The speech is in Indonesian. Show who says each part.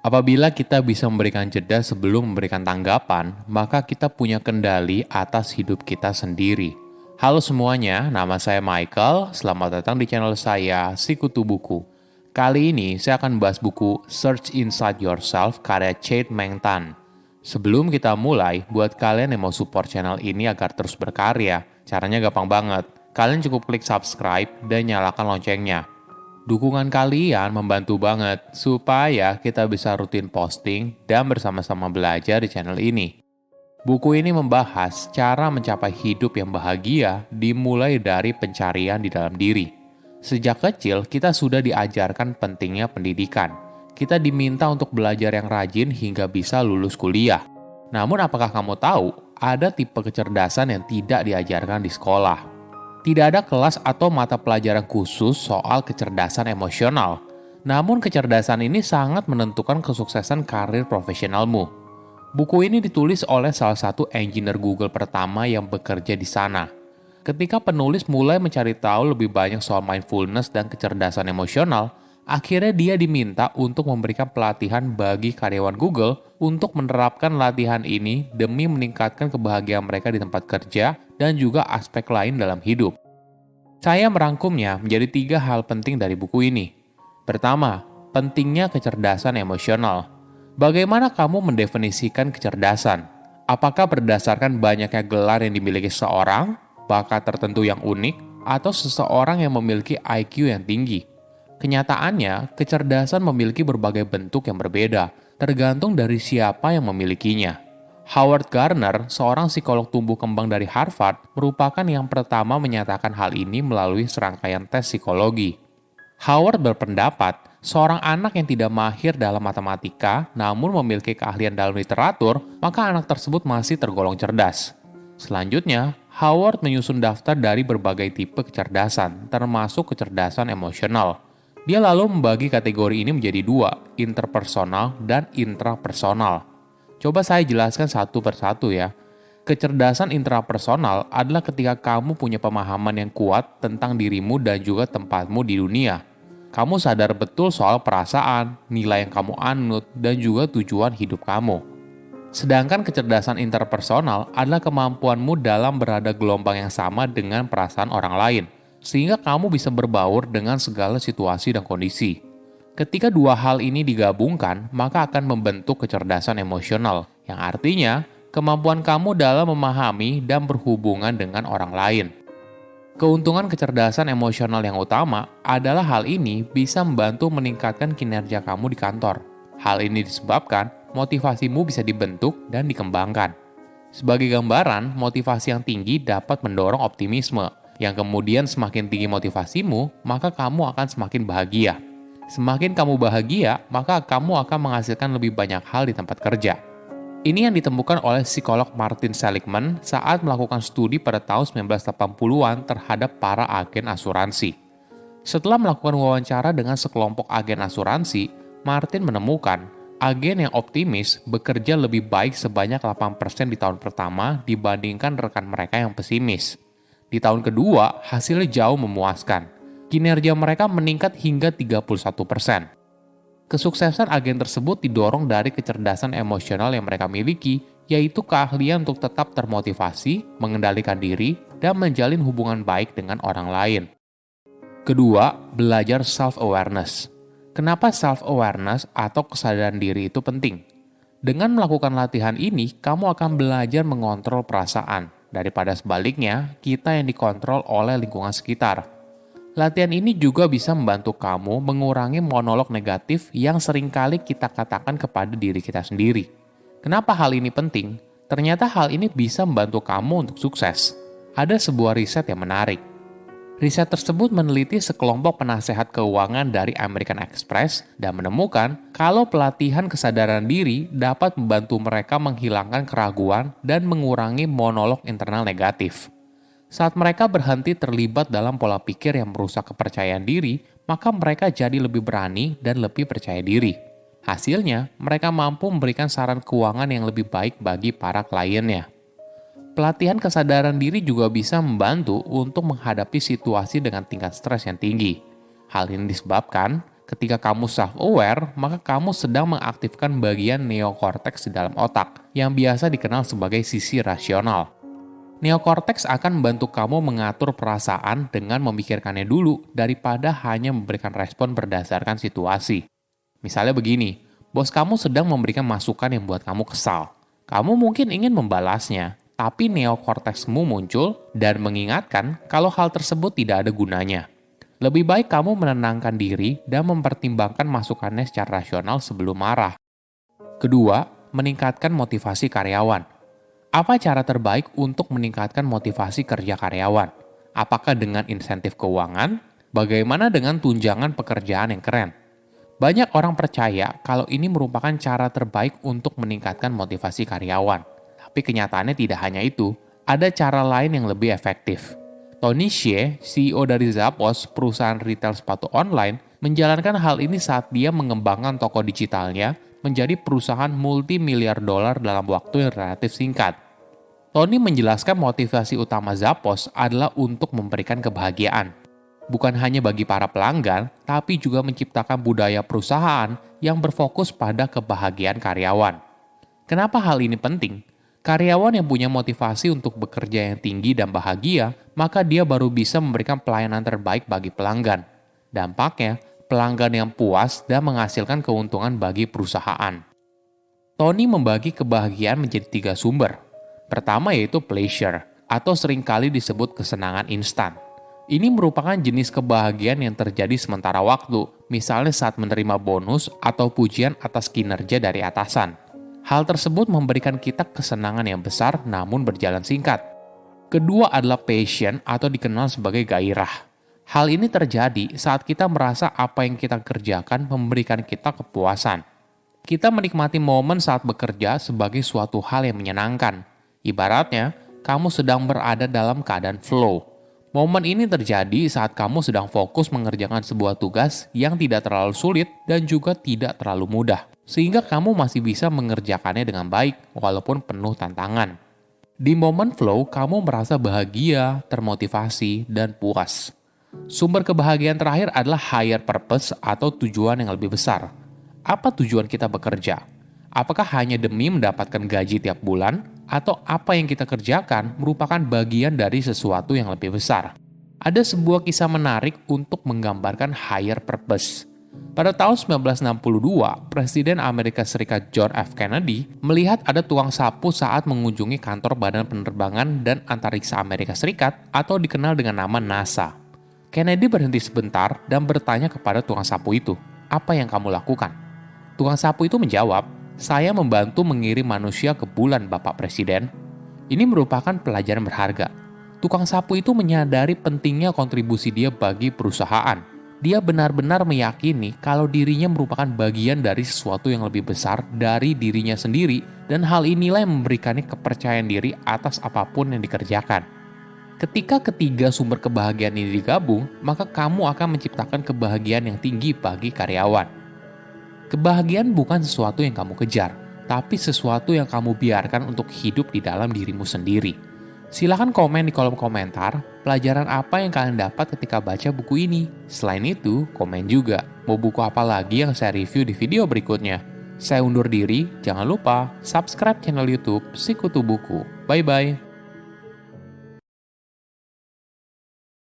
Speaker 1: Apabila kita bisa memberikan jeda sebelum memberikan tanggapan, maka kita punya kendali atas hidup kita sendiri. Halo semuanya, nama saya Michael. Selamat datang di channel saya, Sikutu Buku. Kali ini saya akan membahas buku Search Inside Yourself karya Chade Meng Tan. Sebelum kita mulai, buat kalian yang mau support channel ini agar terus berkarya, caranya gampang banget. Kalian cukup klik subscribe dan nyalakan loncengnya. Dukungan kalian membantu banget supaya kita bisa rutin posting dan bersama-sama belajar di channel ini. Buku ini membahas cara mencapai hidup yang bahagia dimulai dari pencarian di dalam diri. Sejak kecil, kita sudah diajarkan pentingnya pendidikan. Kita diminta untuk belajar yang rajin hingga bisa lulus kuliah. Namun apakah kamu tahu, ada tipe kecerdasan yang tidak diajarkan di sekolah? Tidak ada kelas atau mata pelajaran khusus soal kecerdasan emosional. Namun kecerdasan ini sangat menentukan kesuksesan karir profesionalmu. Buku ini ditulis oleh salah satu engineer Google pertama yang bekerja di sana. Ketika penulis mulai mencari tahu lebih banyak soal mindfulness dan kecerdasan emosional, akhirnya dia diminta untuk memberikan pelatihan bagi karyawan Google untuk menerapkan latihan ini demi meningkatkan kebahagiaan mereka di tempat kerja dan juga aspek lain dalam hidup. Saya merangkumnya menjadi 3 hal penting dari buku ini. Pertama, pentingnya kecerdasan emosional. Bagaimana kamu mendefinisikan kecerdasan? Apakah berdasarkan banyaknya gelar yang dimiliki seseorang, bakat tertentu yang unik, atau seseorang yang memiliki IQ yang tinggi? Kenyataannya, kecerdasan memiliki berbagai bentuk yang berbeda, tergantung dari siapa yang memilikinya. Howard Gardner, seorang psikolog tumbuh kembang dari Harvard, merupakan yang pertama menyatakan hal ini melalui serangkaian tes psikologi. Howard berpendapat, seorang anak yang tidak mahir dalam matematika namun memiliki keahlian dalam literatur, maka anak tersebut masih tergolong cerdas. Selanjutnya, Howard menyusun daftar dari berbagai tipe kecerdasan, termasuk kecerdasan emosional. Dia lalu membagi kategori ini menjadi 2, interpersonal dan intrapersonal. Coba saya jelaskan satu persatu ya. Kecerdasan intrapersonal adalah ketika kamu punya pemahaman yang kuat tentang dirimu dan juga tempatmu di dunia. Kamu sadar betul soal perasaan, nilai yang kamu anut, dan juga tujuan hidup kamu. Sedangkan kecerdasan interpersonal adalah kemampuanmu dalam berada gelombang yang sama dengan perasaan orang lain, sehingga kamu bisa berbaur dengan segala situasi dan kondisi. Ketika 2 hal ini digabungkan, maka akan membentuk kecerdasan emosional, yang artinya kemampuan kamu dalam memahami dan berhubungan dengan orang lain. Keuntungan kecerdasan emosional yang utama adalah hal ini bisa membantu meningkatkan kinerja kamu di kantor. Hal ini disebabkan motivasimu bisa dibentuk dan dikembangkan. Sebagai gambaran, motivasi yang tinggi dapat mendorong optimisme, yang kemudian semakin tinggi motivasimu, maka kamu akan semakin bahagia. Semakin kamu bahagia, maka kamu akan menghasilkan lebih banyak hal di tempat kerja. Ini yang ditemukan oleh psikolog Martin Seligman saat melakukan studi pada tahun 1980-an terhadap para agen asuransi. Setelah melakukan wawancara dengan sekelompok agen asuransi, Martin menemukan agen yang optimis bekerja lebih baik sebanyak 8% di tahun pertama dibandingkan rekan mereka yang pesimis. Di tahun kedua, hasilnya jauh memuaskan. Kinerja mereka meningkat hingga 31%. Kesuksesan agen tersebut didorong dari kecerdasan emosional yang mereka miliki, yaitu keahlian untuk tetap termotivasi, mengendalikan diri, dan menjalin hubungan baik dengan orang lain. Kedua, belajar self-awareness. Kenapa self-awareness atau kesadaran diri itu penting? Dengan melakukan latihan ini, kamu akan belajar mengontrol perasaan, daripada sebaliknya, kita yang dikontrol oleh lingkungan sekitar. Latihan ini juga bisa membantu kamu mengurangi monolog negatif yang seringkali kita katakan kepada diri kita sendiri. Kenapa hal ini penting? Ternyata hal ini bisa membantu kamu untuk sukses. Ada sebuah riset yang menarik. Riset tersebut meneliti sekelompok penasehat keuangan dari American Express dan menemukan kalau pelatihan kesadaran diri dapat membantu mereka menghilangkan keraguan dan mengurangi monolog internal negatif. Saat mereka berhenti terlibat dalam pola pikir yang merusak kepercayaan diri, maka mereka jadi lebih berani dan lebih percaya diri. Hasilnya, mereka mampu memberikan saran keuangan yang lebih baik bagi para kliennya. Pelatihan kesadaran diri juga bisa membantu untuk menghadapi situasi dengan tingkat stres yang tinggi. Hal ini disebabkan Ketika kamu self-aware, maka kamu sedang mengaktifkan bagian neokorteks di dalam otak, yang biasa dikenal sebagai sisi rasional. Neokorteks akan membantu kamu mengatur perasaan dengan memikirkannya dulu daripada hanya memberikan respon berdasarkan situasi. Misalnya begini, bos kamu sedang memberikan masukan yang membuat kamu kesal. Kamu mungkin ingin membalasnya, tapi neokorteksmu muncul dan mengingatkan kalau hal tersebut tidak ada gunanya. Lebih baik kamu menenangkan diri dan mempertimbangkan masukannya secara rasional sebelum marah. Kedua, meningkatkan motivasi karyawan. Apa cara terbaik untuk meningkatkan motivasi kerja karyawan? Apakah dengan insentif keuangan? Bagaimana dengan tunjangan pekerjaan yang keren? Banyak orang percaya kalau ini merupakan cara terbaik untuk meningkatkan motivasi karyawan. Tapi kenyataannya tidak hanya itu, ada cara lain yang lebih efektif. Tony Hsieh, CEO dari Zappos, perusahaan retail sepatu online, menjalankan hal ini saat dia mengembangkan toko digitalnya menjadi perusahaan multi-miliar dolar dalam waktu yang relatif singkat. Tony menjelaskan motivasi utama Zappos adalah untuk memberikan kebahagiaan. Bukan hanya bagi para pelanggan, tapi juga menciptakan budaya perusahaan yang berfokus pada kebahagiaan karyawan. Kenapa hal ini penting? Karyawan yang punya motivasi untuk bekerja yang tinggi dan bahagia, maka dia baru bisa memberikan pelayanan terbaik bagi pelanggan. Dampaknya, pelanggan yang puas dan menghasilkan keuntungan bagi perusahaan. Tony membagi kebahagiaan menjadi 3 sumber. Pertama yaitu pleasure, atau seringkali disebut kesenangan instan. Ini merupakan jenis kebahagiaan yang terjadi sementara waktu, misalnya saat menerima bonus atau pujian atas kinerja dari atasan. Hal tersebut memberikan kita kesenangan yang besar namun berjalan singkat. Kedua adalah passion atau dikenal sebagai gairah. Hal ini terjadi saat kita merasa apa yang kita kerjakan memberikan kita kepuasan. Kita menikmati momen saat bekerja sebagai suatu hal yang menyenangkan. Ibaratnya, kamu sedang berada dalam keadaan flow. Momen ini terjadi saat kamu sedang fokus mengerjakan sebuah tugas yang tidak terlalu sulit dan juga tidak terlalu mudah, sehingga kamu masih bisa mengerjakannya dengan baik walaupun penuh tantangan. Di momen flow, kamu merasa bahagia, termotivasi, dan puas. Sumber kebahagiaan terakhir adalah higher purpose atau tujuan yang lebih besar. Apa tujuan kita bekerja? Apakah hanya demi mendapatkan gaji tiap bulan? Atau apa yang kita kerjakan merupakan bagian dari sesuatu yang lebih besar? Ada sebuah kisah menarik untuk menggambarkan higher purpose. Pada tahun 1962, Presiden Amerika Serikat John F. Kennedy melihat ada tukang sapu saat mengunjungi kantor Badan Penerbangan dan Antariksa Amerika Serikat atau dikenal dengan nama NASA. Kennedy berhenti sebentar dan bertanya kepada tukang sapu itu, "Apa yang kamu lakukan?" Tukang sapu itu menjawab, "Saya membantu mengirim manusia ke bulan, Bapak Presiden." Ini merupakan pelajaran berharga. Tukang sapu itu menyadari pentingnya kontribusi dia bagi perusahaan. Dia benar-benar meyakini kalau dirinya merupakan bagian dari sesuatu yang lebih besar dari dirinya sendiri, dan hal inilah yang memberikannya kepercayaan diri atas apapun yang dikerjakan. Ketika ketiga sumber kebahagiaan ini digabung, maka kamu akan menciptakan kebahagiaan yang tinggi bagi karyawan. Kebahagiaan bukan sesuatu yang kamu kejar, tapi sesuatu yang kamu biarkan untuk hidup di dalam dirimu sendiri. Silahkan komen di kolom komentar pelajaran apa yang kalian dapat ketika baca buku ini. Selain itu, komen juga mau buku apa lagi yang saya review di video berikutnya. Saya undur diri, jangan lupa subscribe channel YouTube Sikutu Buku. Bye-bye.